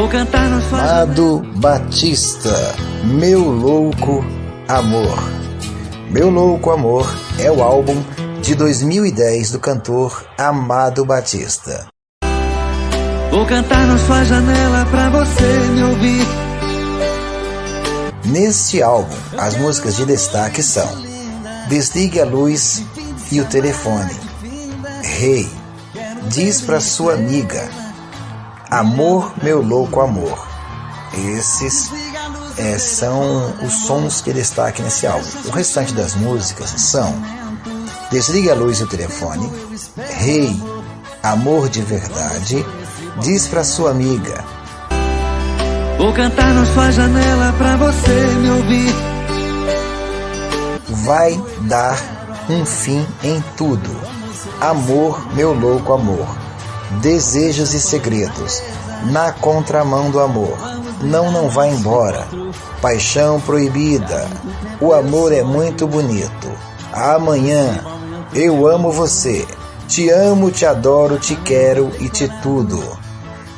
cantar na sua Amado Batista, Meu Louco Amor. Meu Louco Amor é o álbum de 2010 do cantor Amado Batista. Vou cantar na sua janela pra você me ouvir. Neste álbum, as músicas de destaque são Desligue a Luz e o Telefone, Rei, Diz pra Sua Amiga, Amor, Meu Louco Amor. Esses são os sons que destaque nesse álbum. O restante das músicas são Desligue a Luz e o Telefone, Rei, Amor de Verdade, Diz pra Sua Amiga. Vou cantar na sua janela pra você me ouvir. Vai dar um fim em tudo, Amor, Meu Louco Amor. Desejos e segredos, Na contramão do amor, Não vai embora, Paixão proibida, O amor é muito bonito, Amanhã, Eu amo você, Te amo, te adoro, te quero e te tudo.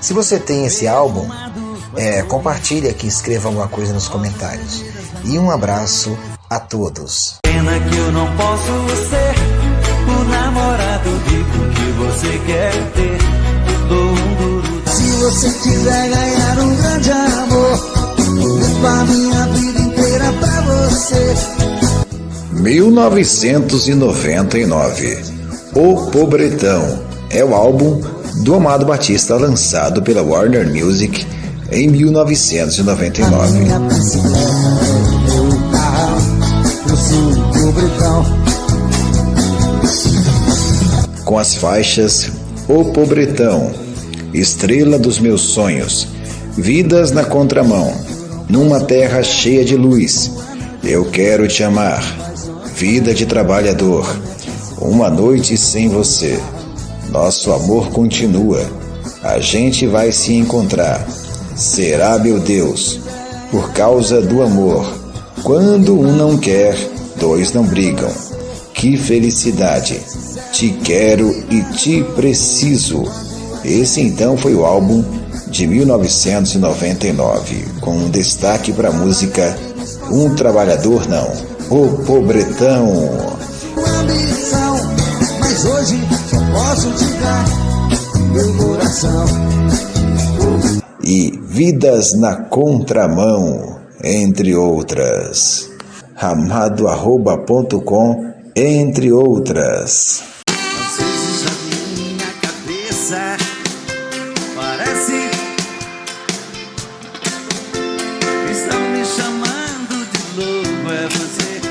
Se você tem esse álbum, compartilhe aqui, escreva alguma coisa nos comentários. E um abraço a todos. Pena que eu não posso ser o namorado rico que você quer ter. Se você quiser ganhar um grande amor, levo a minha vida inteira pra você. 1999, O Pobretão é o álbum do Amado Batista, lançado pela Warner Music em 1999. Com as faixas O Pobretão, Estrela dos Meus Sonhos, Vidas na Contramão, Numa Terra Cheia de Luz, Eu Quero Te Amar, Vida de Trabalhador, Uma Noite Sem Você, Nosso Amor Continua, A Gente Vai Se Encontrar, Será Meu Deus, Por Causa do Amor, Quando um não quer, dois não brigam, Que Felicidade, Te Quero e Te Preciso. Esse então foi o álbum de 1999, com um destaque para a música Um Trabalhador Não, O Pobretão. Mas hoje só posso te dar meu coração. E Vidas na Contramão, entre outras. amado@.com, entre outras. Às vezes a minha cabeça parece que estão me chamando de louco. É você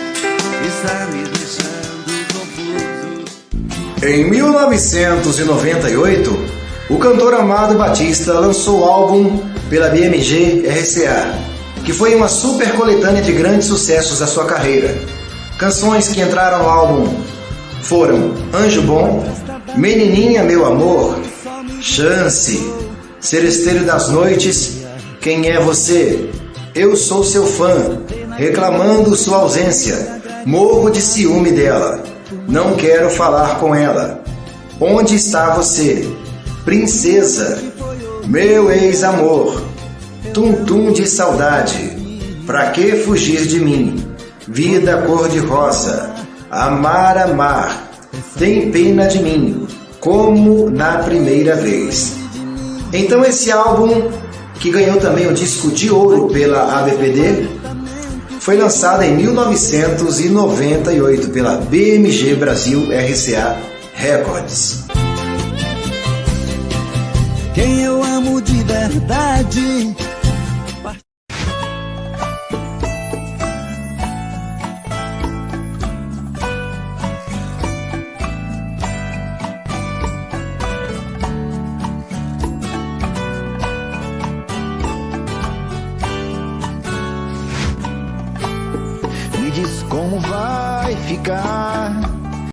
que está me deixando confuso. Em 1998, o cantor Amado Batista lançou o álbum pela BMG RCA, que foi uma super coletânea de grandes sucessos da sua carreira. Canções que entraram no álbum foram Anjo Bom, Menininha Meu Amor, Chance, Seresteiro das Noites, Quem é Você, Eu Sou Seu Fã, Reclamando Sua Ausência, Morro de Ciúme Dela, Não Quero Falar com Ela, Onde Está Você, Princesa, Meu Ex-Amor, Tum Tum de Saudade, Pra Que Fugir de Mim, Vida Cor-de-Rosa, Amar, Amar, Tem Pena de Mim, Como na Primeira Vez. Então esse álbum, que ganhou também o disco de ouro pela ABPD, foi lançado em 1998 pela BMG Brasil RCA Records. Quem eu amo de verdade. Me diz como vai ficar